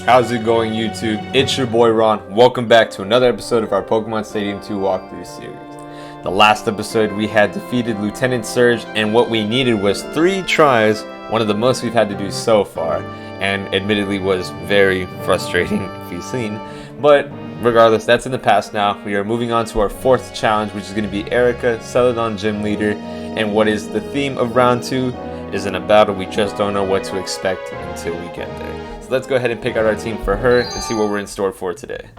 How's it going, YouTube? It's your boy Ron. Welcome back to another episode of our Pokemon Stadium 2 walkthrough series. The last episode we had defeated Lieutenant Surge, and what we needed was 3 tries, one of the most we've had to do so far, and admittedly was very frustrating if you've seen. But regardless, that's in the past now. We are moving on to our 4th challenge, which is going to be Erika, Celadon Gym Leader, and what is the theme of round 2 is in a battle we just don't know what to expect until we get there. So let's go ahead and pick out our team for her and see what we're in store for today.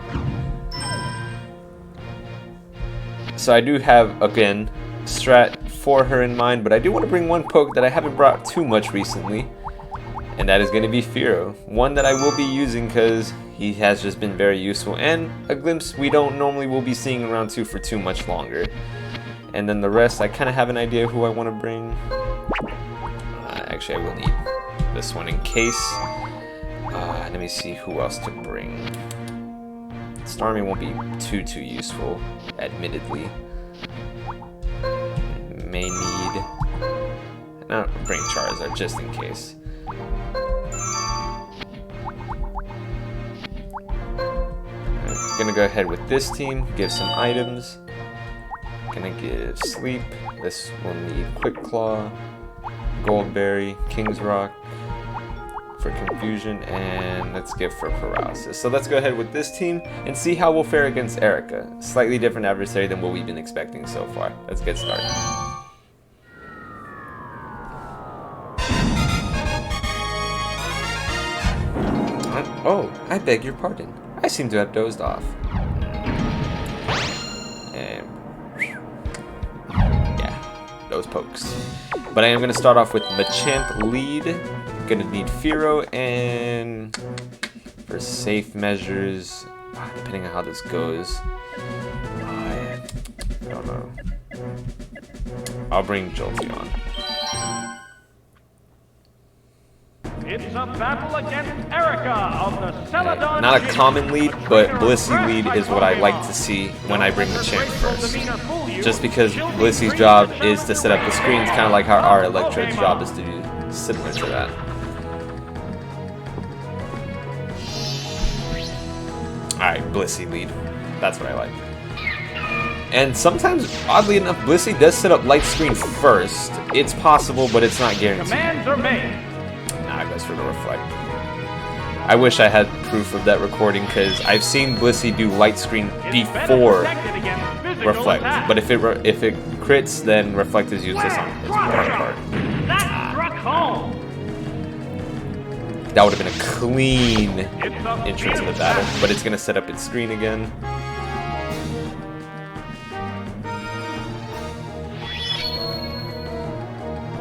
So I do have, again, strat for her in mind, but I do want to bring one poke that I haven't brought too much recently, and that is going to be Firo. One that I will be using because he has just been very useful, and a glimpse we don't normally will be seeing in round 2 for too much longer. And then the rest, I kind of have an idea who I want to bring. Actually, I will need this one in case. Let me see who else to bring. Starmie won't be too useful, admittedly. May need. No, bring Charizard just in case. I'm gonna go ahead with this team, give some items. Gonna give Sleep. This will need Quick Claw, Goldberry, King's Rock for Confusion, and let's give for Paralysis. So let's go ahead with this team and see how we'll fare against Erika. Slightly different adversary than what we've been expecting so far. Let's get started. Oh, I beg your pardon. I seem to have dozed off. And yeah, those pokes. But I am going to start off with Machamp lead. Going to need Firo, and for safe measures, depending on how this goes, I don't know. I'll bring Jolteon. It's a battle against Erika of the Celadon. Not a common lead, but Blissey lead is what I like to see when I bring Machamp first. Just because Blissey's job is to set up the screens, kind of like how our Electrode's job is to do, similar to that. Alright, Blissey lead. That's what I like. And sometimes, oddly enough, Blissey does set up light screen first. It's possible, but it's not guaranteed. Commands are made. Nah, it goes for the Reflect. I wish I had proof of that recording, because I've seen Blissey do light screen before Reflect. But if it crits, then Reflect is useless on his part. That struck home. That would have been a clean intro to the battle, but it's going to set up its screen again.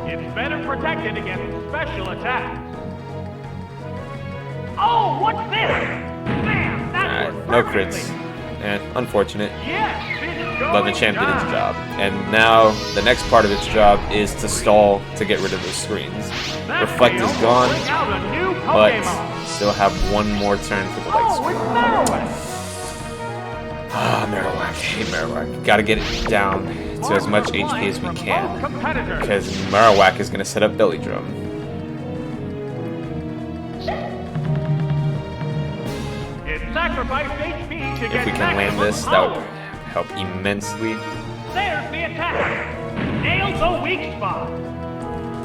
It's better protected against special attacks. Oh, what's this? Bam! That was no crits. Unfortunate. Yes, but Machamp did its job. And now the next part of its job is to stall to get rid of the screens. Reflect is gone, but still have one more turn for the light screen. Marowak. Hey, Marowak. Gotta get it down to as much HP as we can, because Marowak is gonna set up Belly Drum. If we can land this, that would help immensely. There's the attack. Nails a weak spot.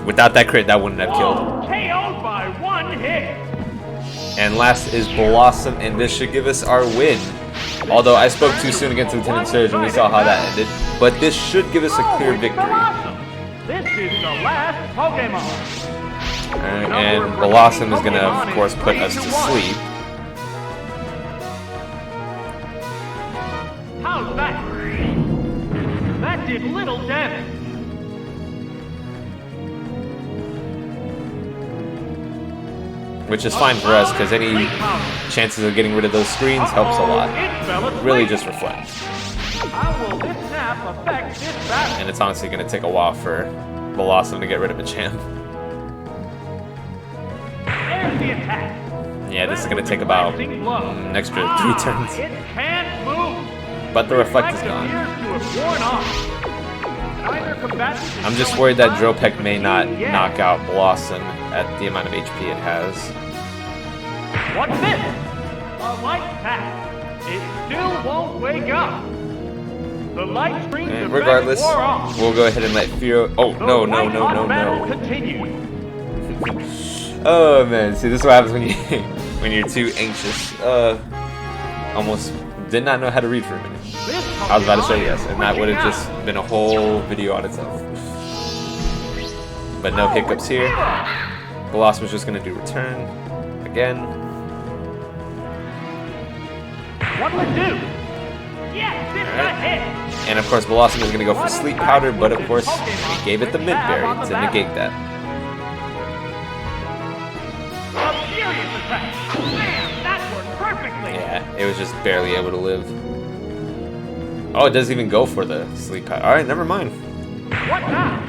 Without that crit, that wouldn't have killed. KO'd by one hit. And last is Blossom, and this should give us our win. Although I spoke too soon against Lieutenant Surge, and we saw how that ended. But this should give us a clear victory. This is the last Pokemon. Alright, and Blossom is going to, of course, put us to sleep. How's that? That did little damage. Which is fine for us, because any chances of getting rid of those screens helps a lot. Really just Reflect. How will this snap affect this battle? And it's honestly going to take a while for Blossom to get rid of a champ. There's the attack. Yeah, this is going to take about an extra 3 turns. It can't move. But the Reflect is gone. I'm just worried that Dropek may not knock out Blossom at the amount of HP it has. What's this? a light path. It still won't wake up. The light screen And regardless, wore off. we'll go ahead and let Firo. Oh, The no. white-hot battle continued. Oh man, see, this is what happens when you when you're too anxious. Almost did not know how to read for a minute. I was about to say yes, and that would have just been a whole video on itself. But no hiccups here. Blossom's just gonna do return again. What'll it do? Yes, it's a hit. And of course, Blossom is gonna go for sleep powder, but of course, we gave it the mint berry to negate that. A furious attack. Man, that worked perfectly. Yeah, it was just barely able to live. Oh, it doesn't even go for the sleep powder. All right, never mind. What now?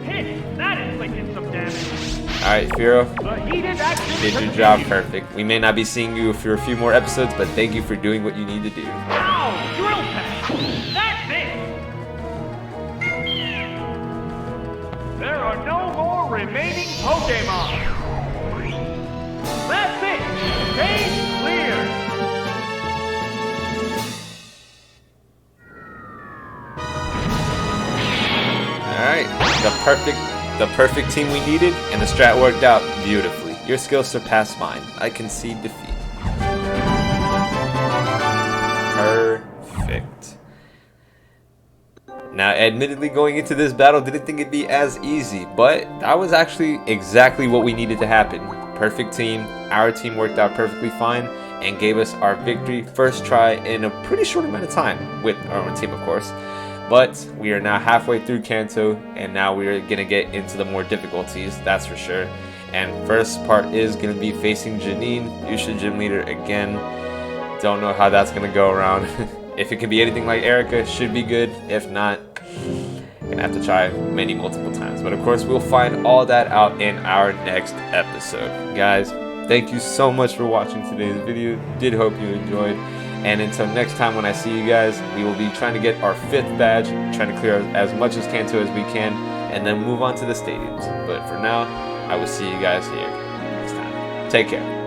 Hit. That inflicted some damage. All right, Firo. The heated action You did your job perfect. We may not be seeing you for a few more episodes, but thank you for doing what you need to do. Ow! Drill pack. That's it. There are no more remaining Pokemon. That's it. Stage clear. Alright, the perfect team we needed, and the strat worked out beautifully. Your skills surpassed mine. I concede defeat. Perfect. Now, admittedly, going into this battle, didn't think it'd be as easy, but that was actually exactly what we needed to happen. Perfect team. Our team worked out perfectly fine and gave us our victory first try in a pretty short amount of time, with our own team, of course. But we are now halfway through Kanto, and now we are going to get into the more difficulties, that's for sure. And first part is going to be facing Janine, Yusha Gym Leader again. Don't know how that's going to go around. If it can be anything like Erika, should be good. If not, gonna have to try multiple times. But of course, we'll find all that out in our next episode. Guys, thank you so much for watching today's video. Did hope you enjoyed. And until next time when I see you guys, we will be trying to get our 5th badge, trying to clear as much as Kanto as we can, and then move on to the stadiums. But for now, I will see you guys here next time. Take care.